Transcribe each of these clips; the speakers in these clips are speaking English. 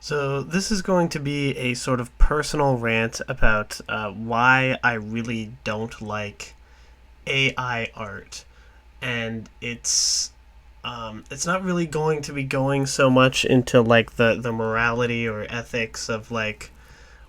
So, this is going to be a sort of personal rant about why I really don't like AI art. And it's not really going to be going so much into like the morality or ethics of like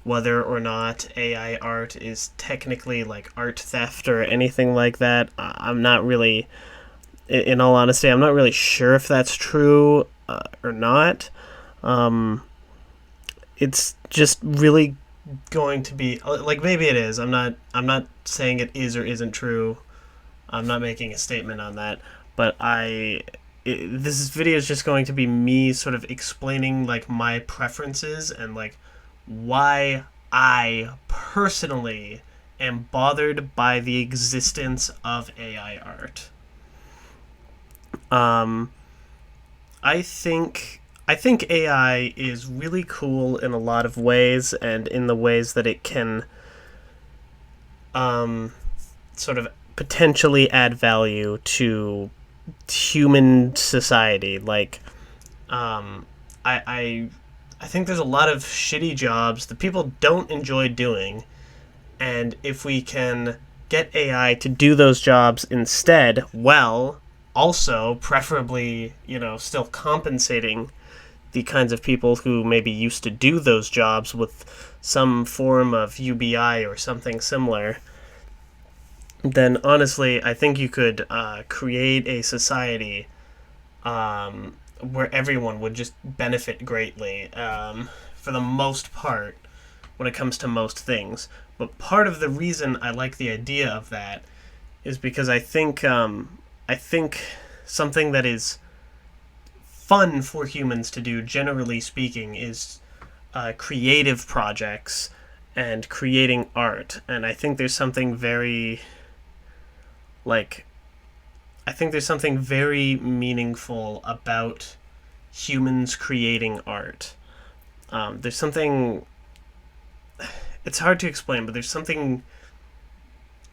whether or not AI art is technically like art theft or anything like that. I'm not really, in all honesty, I'm not really sure if that's true or not. Um, it's just really going to be like maybe it is. I'm not saying it is or isn't true. I'm not making a statement on that, but this video is just going to be me sort of explaining like my preferences and like why I personally am bothered by the existence of AI art. Um I think AI is really cool in a lot of ways, and in the ways that it can um, sort of potentially add value to human society. Like, um, I, I, I think there's a lot of shitty jobs that people don't enjoy doing, and if we can get AI to do those jobs instead, well, also preferably, still compensating the kinds of people who maybe used to do those jobs with some form of UBI or something similar, then honestly, I think you could create a society where everyone would just benefit greatly for the most part when it comes to most things. But part of the reason I like the idea of that is because I think something that is fun for humans to do, generally speaking, is creative projects and creating art. And I think there's something very, like, I think there's something very meaningful about humans creating art. There's something, it's hard to explain, but there's something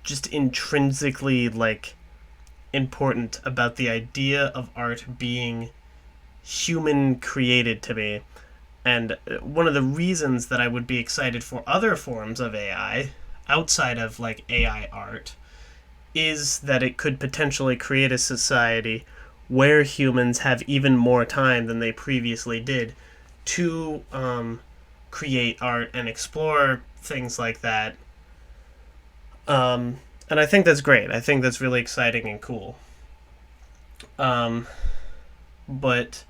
just intrinsically, like, important about the idea of art being human created to me. And one of the reasons that I would be excited for other forms of AI outside of like AI art is that it could potentially create a society where humans have even more time than they previously did to create art and explore things like that. And I think that's great. I think that's really exciting and cool. Um, but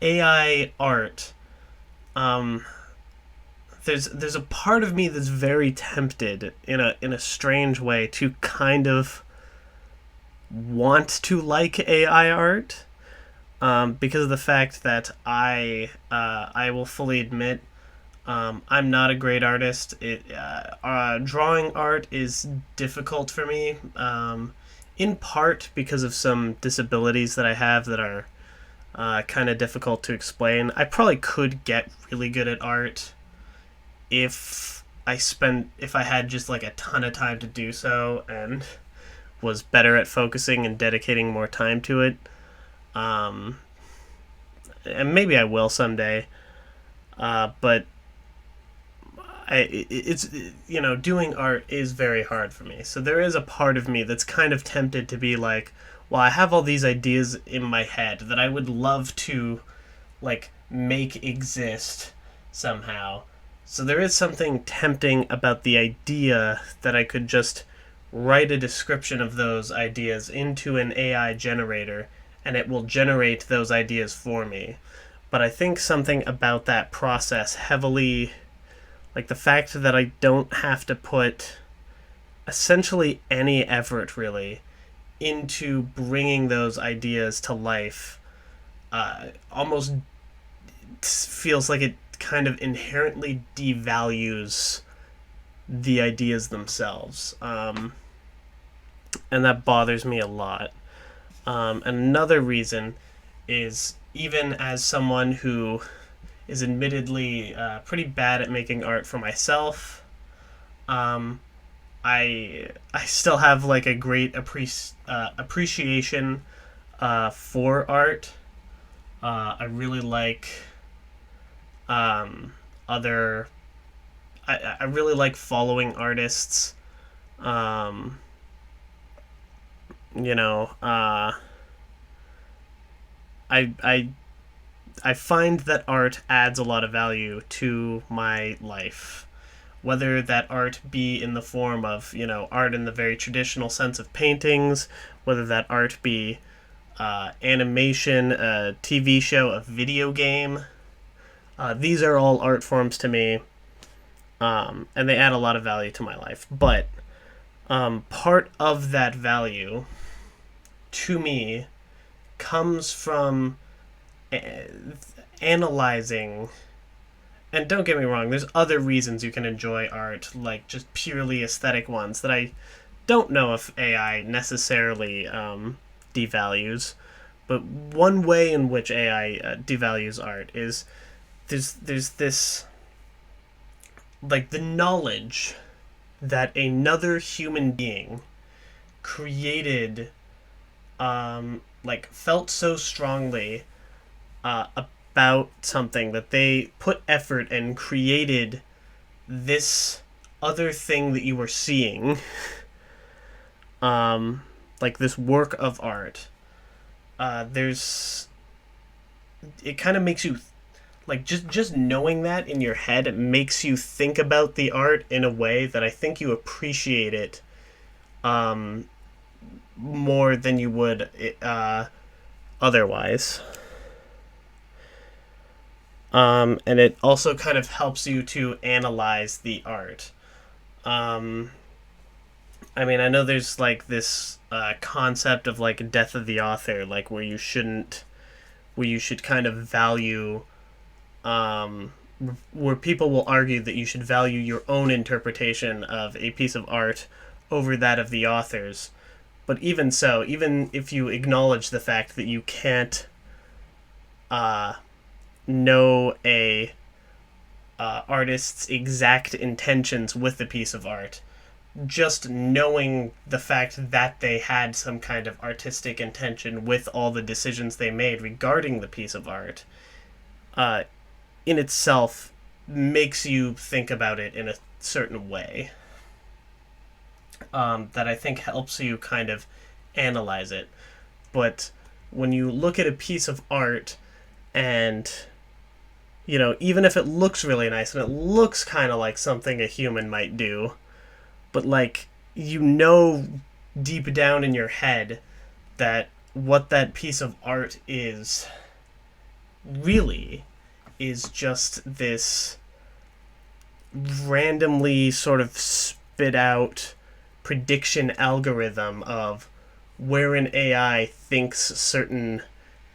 AI art, um, there's a part of me that's very tempted in a strange way to kind of want to like AI art, because of the fact that I will fully admit, I'm not a great artist. Drawing art is difficult for me, in part because of some disabilities that I have that are kind of difficult to explain. I probably could get really good at art if I had just like a ton of time to do so and was better at focusing and dedicating more time to it. Um, and maybe I will someday. But it's doing art is very hard for me. So there is a part of me that's kind of tempted to be like, well, I have all these ideas in my head that I would love to like make exist somehow. So there is something tempting about the idea that I could just write a description of those ideas into an AI generator and it will generate those ideas for me. But I think something about that process heavily, like the fact that I don't have to put essentially any effort really into bringing those ideas to life, almost feels like it kind of inherently devalues the ideas themselves. And that bothers me a lot. Another reason is, even as someone who is admittedly pretty bad at making art for myself, um, I still have like a great appreciation for art. I really like Other, I really like following artists. Um, you know, I I I find that art adds a lot of value to my life. Whether that art be in the form of, art in the very traditional sense of paintings, whether that art be animation, a TV show, a video game. These are all art forms to me, and they add a lot of value to my life. But part of that value to me comes from analyzing. And don't get me wrong, there's other reasons you can enjoy art, like just purely aesthetic ones that I don't know if AI necessarily devalues. But one way in which AI devalues art is there's this, like, the knowledge that another human being created, like, felt so strongly about something that they put effort and created this other thing that you were seeing, like this work of art. There's it kind of makes you, like, just knowing that in your head, it makes you think about the art in a way that I think you appreciate it more than you would otherwise. And it also kind of helps you to analyze the art. I mean, I know there's like this concept of like death of the author, like where you should kind of value, where people will argue that you should value your own interpretation of a piece of art over that of the author's. But even so, even if you acknowledge the fact that you can't know a artist's exact intentions with the piece of art, just knowing the fact that they had some kind of artistic intention with all the decisions they made regarding the piece of art, in itself makes you think about it in a certain way, that I think helps you kind of analyze it. But when you look at a piece of art and, even if it looks really nice and it looks kind of like something a human might do, but, like, deep down in your head that what that piece of art is really is just this randomly sort of spit out prediction algorithm of where an AI thinks certain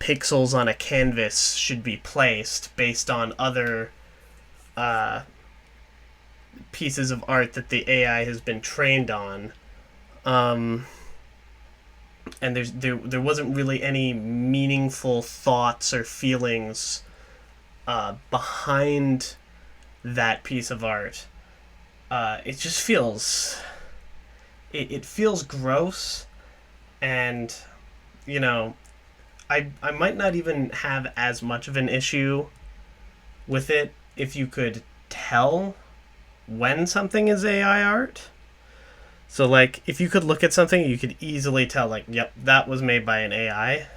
pixels on a canvas should be placed based on other pieces of art that the AI has been trained on. And there wasn't really any meaningful thoughts or feelings behind that piece of art. It just feels it feels gross, and I might not even have as much of an issue with it if you could tell when something is AI art. So, like, if you could look at something, you could easily tell, like, yep, that was made by an AI.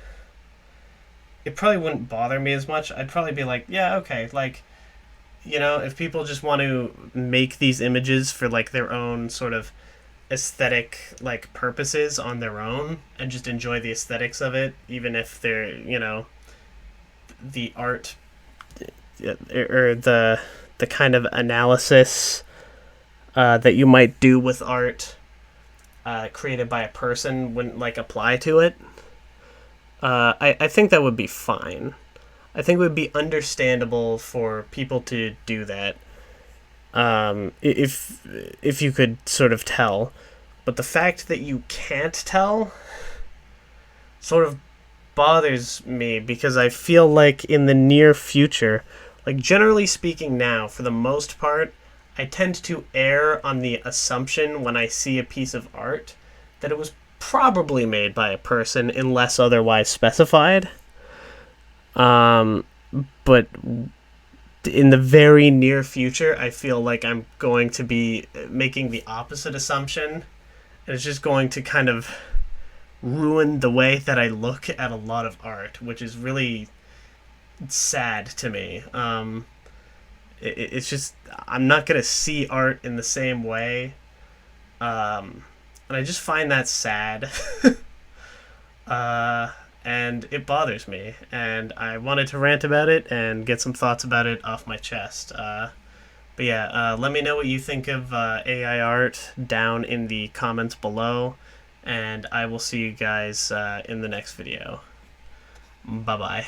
It probably wouldn't bother me as much. I'd probably be like, yeah, okay, like, if people just want to make these images for, like, their own sort of aesthetic, like, purposes on their own and just enjoy the aesthetics of it, even if they're, the art or the kind of analysis that you might do with art created by a person wouldn't, like, apply to it. I think that would be fine. I think it would be understandable for people to do that, if you could sort of tell. But the fact that you can't tell sort of bothers me, because I feel like in the near future, like, generally speaking now, for the most part, I tend to err on the assumption when I see a piece of art that it was probably made by a person unless otherwise specified. But in the very near future, I feel like I'm going to be making the opposite assumption, and it's just going to kind of ruin the way that I look at a lot of art, which is really sad to me. It's just I'm not gonna see art in the same way, and I just find that sad. uh, and it bothers me, and I wanted to rant about it and get some thoughts about it off my chest. But yeah, let me know what you think of AI art down in the comments below, and I will see you guys in the next video. Bye bye.